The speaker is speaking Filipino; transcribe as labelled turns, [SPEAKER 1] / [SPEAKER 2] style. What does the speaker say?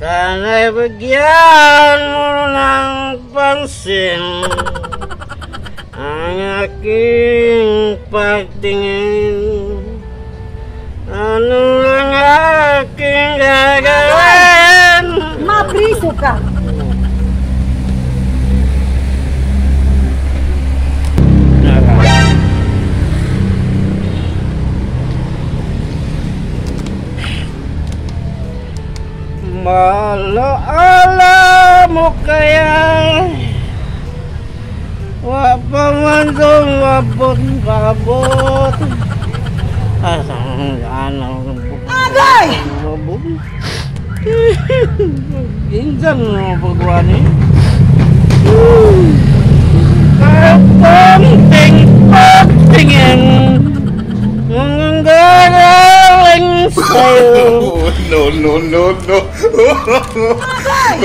[SPEAKER 1] Sana'y bigyan mo ng pansin ang aking pagtingin. Ano lang aking gagawin?
[SPEAKER 2] Mabriso ka!
[SPEAKER 1] Malaala mo kaya wa pa man mabot asang
[SPEAKER 2] Agay!
[SPEAKER 1] mabot insan mo pagkuhan eh kapang tingin ang gagaling sa'yo.
[SPEAKER 3] No.
[SPEAKER 2] Agay!